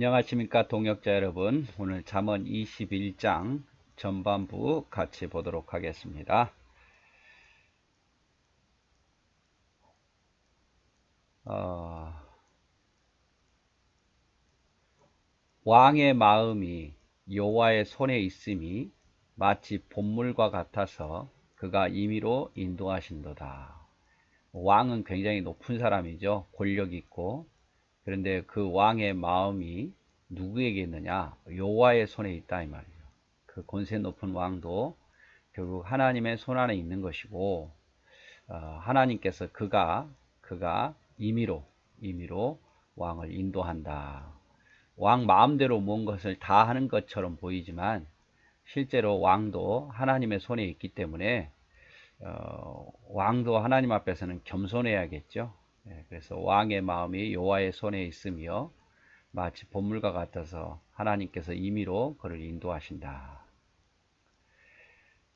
안녕하십니까 동역자 여러분. 오늘 잠언 21장 전반부 같이 보도록 하겠습니다. 왕의 마음이 여호와의 손에 있음이 마치 봇물과 같아서 그가 임의로 인도하신도다. 왕은 굉장히 높은 사람이죠. 권력 있고. 그런데 그 왕의 마음이 누구에게 있느냐? 여호와의 손에 있다 이 말이에요. 그 권세 높은 왕도 결국 하나님의 손 안에 있는 것이고, 하나님께서 그가 임의로 왕을 인도한다. 왕 마음대로 뭔 것을 다 하는 것처럼 보이지만 실제로 왕도 하나님의 손에 있기 때문에 왕도 하나님 앞에서는 겸손해야겠죠. 그래서 왕의 마음이 여호와의 손에 있으며 마치 봇물과 같아서 하나님께서 임의로 그를 인도하신다.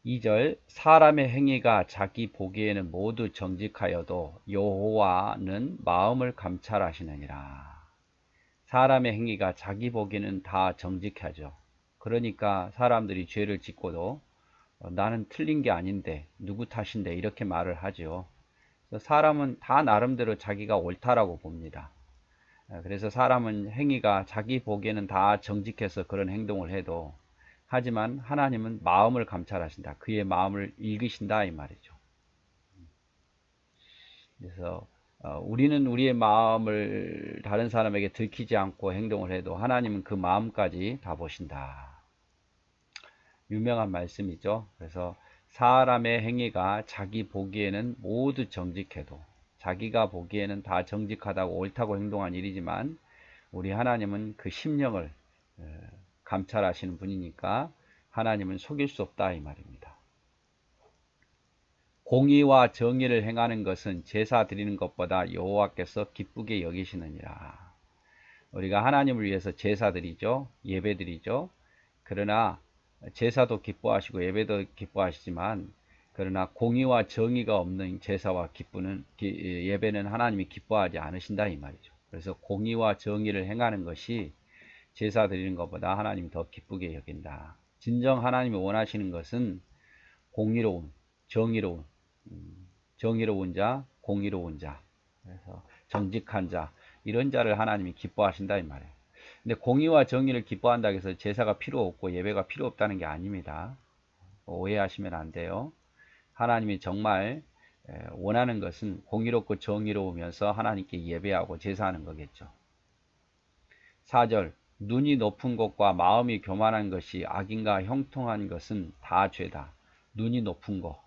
2절 사람의 행위가 자기 보기에는 모두 정직하여도 여호와는 마음을 감찰하시느니라. 사람의 행위가 자기 보기에는 다 정직하죠. 그러니까 사람들이 죄를 짓고도 나는 틀린 게 아닌데 누구 탓인데 이렇게 말을 하죠. 사람은 다 나름대로 자기가 옳다라고 봅니다. 그래서 사람은 행위가 자기 보기에는 다 정직해서 그런 행동을 해도, 하지만 하나님은 마음을 감찰하신다. 그의 마음을 읽으신다 이 말이죠. 그래서 우리는 우리의 마음을 다른 사람에게 들키지 않고 행동을 해도 하나님은 그 마음까지 다 보신다. 유명한 말씀이죠. 그래서 사람의 행위가 자기 보기에는 모두 정직해도, 자기가 보기에는 다 정직하다고 옳다고 행동한 일이지만 우리 하나님은 그 심령을 감찰하시는 분이니까 하나님은 속일 수 없다 이 말입니다. 공의와 정의를 행하는 것은 제사 드리는 것보다 여호와께서 기쁘게 여기시느니라. 우리가 하나님을 위해서 제사 드리죠. 예배 드리죠. 그러나 제사도 기뻐하시고 예배도 기뻐하시지만, 그러나 공의와 정의가 없는 제사와 예배는 하나님이 기뻐하지 않으신다 이 말이죠. 그래서 공의와 정의를 행하는 것이 제사 드리는 것보다 하나님이 더 기쁘게 여긴다. 진정 하나님이 원하시는 것은 공의로운, 정의로운 자, 공의로운 자, 그래서 정직한 자, 이런 자를 하나님이 기뻐하신다 이 말이에요. 근데 공의와 정의를 기뻐한다고 해서 제사가 필요 없고 예배가 필요 없다는 게 아닙니다. 오해하시면 안 돼요. 하나님이 정말 원하는 것은 공의롭고 정의로우면서 하나님께 예배하고 제사하는 거겠죠. 4절 눈이 높은 것과 마음이 교만한 것이 악인과 형통한 것은 다 죄다. 눈이 높은 거,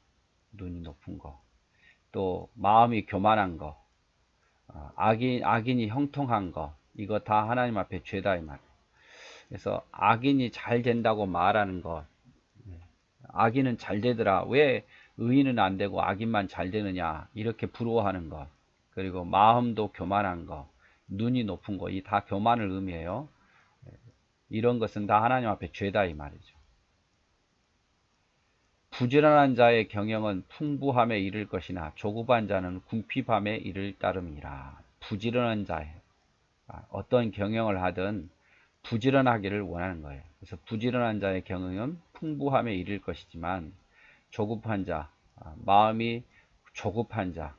또 마음이 교만한 거, 악인이 형통한 거, 이거 다 하나님 앞에 죄다 이 말. 그래서 악인이 잘 된다고 말하는 것, 악인은 잘 되더라, 왜 의인은 안 되고 악인만 잘 되느냐, 이렇게 부러워하는 것, 그리고 마음도 교만한 것, 눈이 높은 것, 이 다 교만을 의미해요. 이런 것은 다 하나님 앞에 죄다 이 말이죠. 부지런한 자의 경영은 풍부함에 이를 것이나 조급한 자는 궁핍함에 이를 따름이라. 부지런한 자, 어떤 경영을 하든 부지런하기를 원하는 거예요. 그래서 부지런한 자의 경영은 풍부함에 이를 것이지만 조급한 자, 마음이 조급한 자,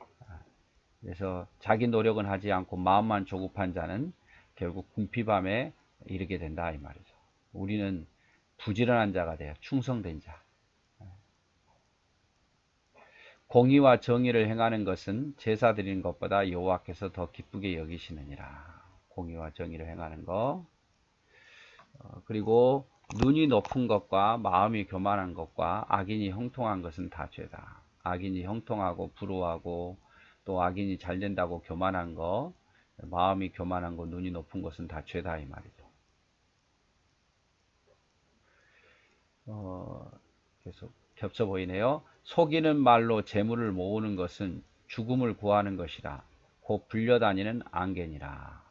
그래서 자기 노력은 하지 않고 마음만 조급한 자는 결국 궁핍함에 이르게 된다 이 말이죠. 우리는 부지런한 자가 돼요. 충성된 자. 공의와 정의를 행하는 것은 제사 드리는 것보다 여호와께서 더 기쁘게 여기시느니라. 공의와 정의를 행하는 것. 그리고 눈이 높은 것과 마음이 교만한 것과 악인이 형통한 것은 다 죄다. 악인이 형통하고 부러워하고 또 악인이 잘 된다고 교만한 것, 마음이 교만한 것, 눈이 높은 것은 다 죄다 이 말이죠. 계속 겹쳐 보이네요. 속이는 말로 재물을 모으는 것은 죽음을 구하는 것이라. 곧 불려다니는 안개니라.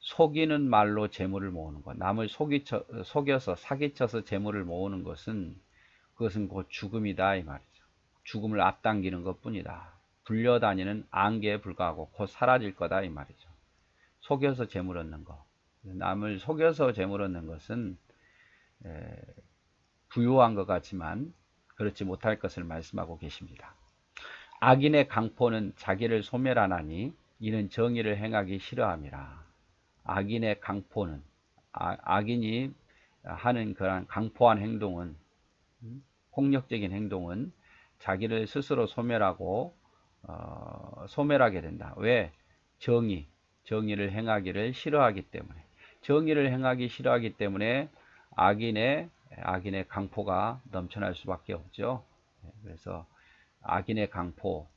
속이는 말로 재물을 모으는 것, 남을 속여서 사기쳐서 재물을 모으는 것은 그것은 곧 죽음이다 이 말이죠. 죽음을 앞당기는 것 뿐이다. 불려다니는 안개에 불과하고 곧 사라질 거다 이 말이죠. 속여서 재물 얻는 것, 남을 속여서 재물 얻는 것은 부유한 것 같지만 그렇지 못할 것을 말씀하고 계십니다. 악인의 강포는 자기를 소멸하나니 이는 정의를 행하기 싫어함이라. 악인의 강포는 악인이 하는 그런 강포한 행동은 폭력적인 행동은 자기를 스스로 소멸하고 소멸하게 된다. 왜? 정의를 행하기를 싫어하기 때문에. 정의를 행하기 싫어하기 때문에 악인의 강포가 넘쳐날 수밖에 없죠. 그래서 악인의 강포,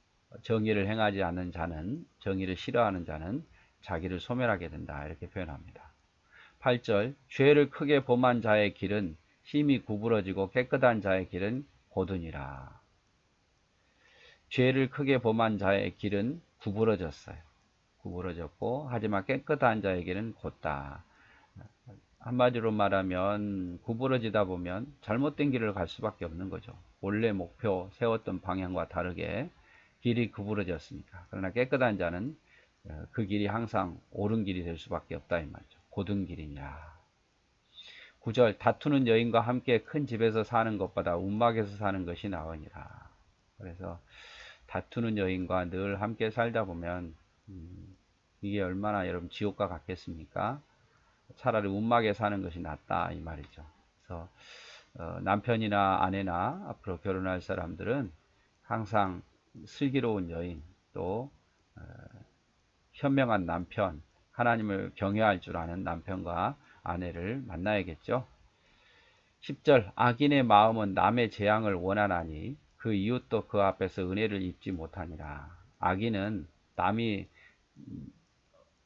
정의를 행하지 않는 자는, 정의를 싫어하는 자는 자기를 소멸하게 된다. 이렇게 표현합니다. 8절, 죄를 크게 범한 자의 길은 힘이 구부러지고 깨끗한 자의 길은 곧으니라. 죄를 크게 범한 자의 길은 구부러졌어요. 구부러졌고 하지만 깨끗한 자의 길은 곧다. 한마디로 말하면 구부러지다 보면 잘못된 길을 갈 수밖에 없는 거죠. 원래 목표 세웠던 방향과 다르게 길이 구부러졌으니까. 그러나 깨끗한 자는 그 길이 항상 옳은 길이 될 수밖에 없다 이 말이죠. 곧은 길이냐. 9절, 다투는 여인과 함께 큰 집에서 사는 것보다 움막에서 사는 것이 나으니라. 그래서 다투는 여인과 늘 함께 살다 보면 이게 얼마나 여러분 지옥과 같겠습니까? 차라리 움막에 사는 것이 낫다 이 말이죠. 그래서 남편이나 아내나 앞으로 결혼할 사람들은 항상 슬기로운 여인, 또 현명한 남편, 하나님을 경외할 줄 아는 남편과 아내를 만나야겠죠. 10절, 악인의 마음은 남의 재앙을 원하나니 그 이웃도 그 앞에서 은혜를 입지 못하니라. 악인은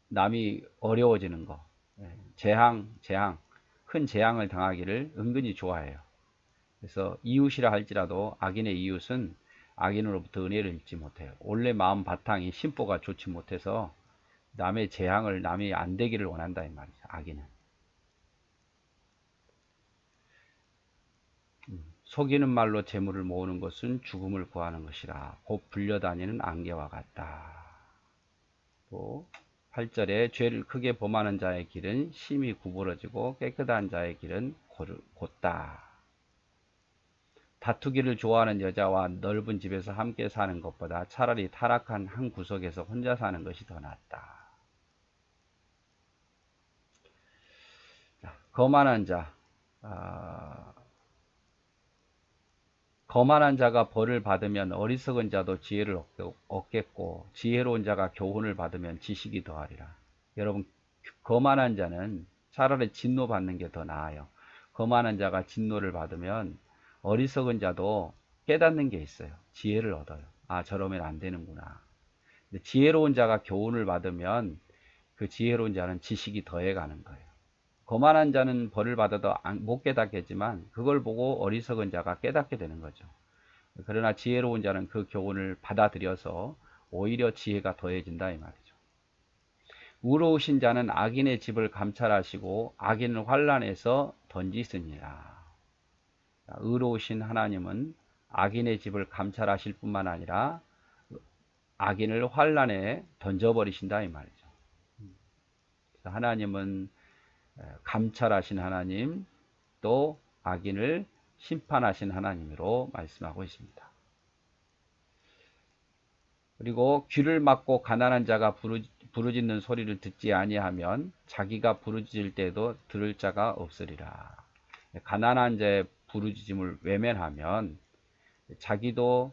남이 어려워지는 거, 재앙, 큰 재앙을 당하기를 은근히 좋아해요. 그래서 이웃이라 할지라도 악인의 이웃은 악인으로부터 은혜를 입지 못해요. 원래 마음 바탕이 심보가 좋지 못해서 남의 재앙을 남이 안 되기를 원한다 이 말이죠. 악인은. 속이는 말로 재물을 모으는 것은 죽음을 구하는 것이라. 곧 불려다니는 안개와 같다. 또 8절에 죄를 크게 범하는 자의 길은 심히 구부러지고 깨끗한 자의 길은 곧다. 다투기를 좋아하는 여자와 넓은 집에서 함께 사는 것보다 차라리 타락한 한 구석에서 혼자 사는 것이 더 낫다. 거만한 자, 거만한 자가 벌을 받으면 어리석은 자도 지혜를 얻겠고 지혜로운 자가 교훈을 받으면 지식이 더하리라. 여러분, 거만한 자는 차라리 진노 받는 게 더 나아요. 거만한 자가 진노를 받으면 어리석은 자도 깨닫는 게 있어요. 지혜를 얻어요. 아, 저러면 안 되는구나. 근데 지혜로운 자가 교훈을 받으면 그 지혜로운 자는 지식이 더해가는 거예요. 거만한 자는 벌을 받아도 못 깨닫겠지만 그걸 보고 어리석은 자가 깨닫게 되는 거죠. 그러나 지혜로운 자는 그 교훈을 받아들여서 오히려 지혜가 더해진다 이 말이죠. 의로우신 자는 악인의 집을 감찰하시고 악인을 환난에서 던지시니라. 의로우신 하나님은 악인의 집을 감찰하실 뿐만 아니라 악인을 환난에 던져버리신다 이 말이죠. 하나님은 감찰하신 하나님, 또 악인을 심판하신 하나님으로 말씀하고 있습니다. 그리고 귀를 막고 가난한 자가 부르짖는 소리를 듣지 아니하면 자기가 부르짖을 때도 들을 자가 없으리라. 가난한 자의 부르짖음을 외면하면 자기도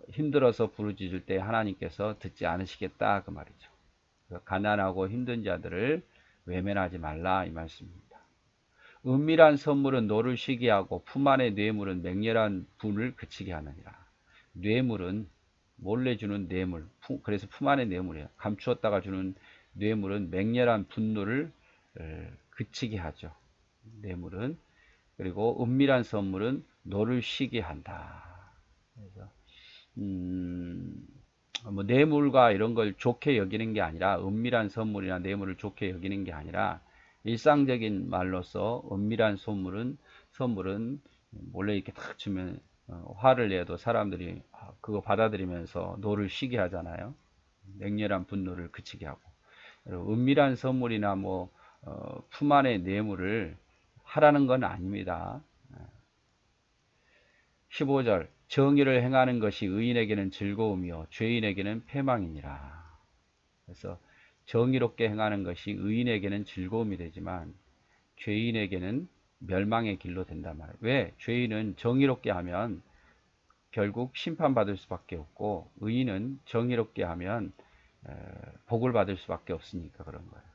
힘들어서 부르짖을 때 하나님께서 듣지 않으시겠다 그 말이죠. 가난하고 힘든 자들을 외면하지 말라 이 말씀입니다. 은밀한 선물은 노를 쉬게 하고 품 안의 뇌물은 맹렬한 분을 그치게 하느니라. 뇌물은 몰래 주는 뇌물, 그래서 품 안의 뇌물이에요. 감추었다가 주는 뇌물은 맹렬한 분노를 그치게 하죠. 뇌물은. 그리고 은밀한 선물은 노를 쉬게 한다. 그래서 뭐 뇌물과 이런 걸 좋게 여기는 게 아니라, 은밀한 선물이나 뇌물을 좋게 여기는 게 아니라 일상적인 말로서 은밀한 선물은 몰래 이렇게 탁 주면 화를 내도 사람들이 그거 받아들이면서 노를 쉬게 하잖아요. 맹렬한 분노를 그치게 하고. 은밀한 선물이나 뭐 품 안의 뇌물을 하라는 건 아닙니다. 15절 정의를 행하는 것이 의인에게는 즐거움이요 죄인에게는 패망이니라. 그래서 정의롭게 행하는 것이 의인에게는 즐거움이 되지만 죄인에게는 멸망의 길로 된단 말이에요. 왜? 죄인은 정의롭게 하면 결국 심판받을 수밖에 없고 의인은 정의롭게 하면 복을 받을 수밖에 없으니까 그런 거예요.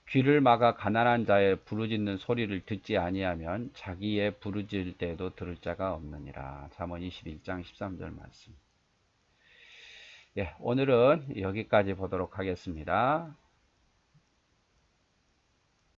귀를 막아 가난한 자의 부르짖는 소리를 듣지 아니하면 자기의 부르짖을 때에도 들을 자가 없느니라. 잠언 21장 13절 말씀. 예, 오늘은 여기까지 보도록 하겠습니다.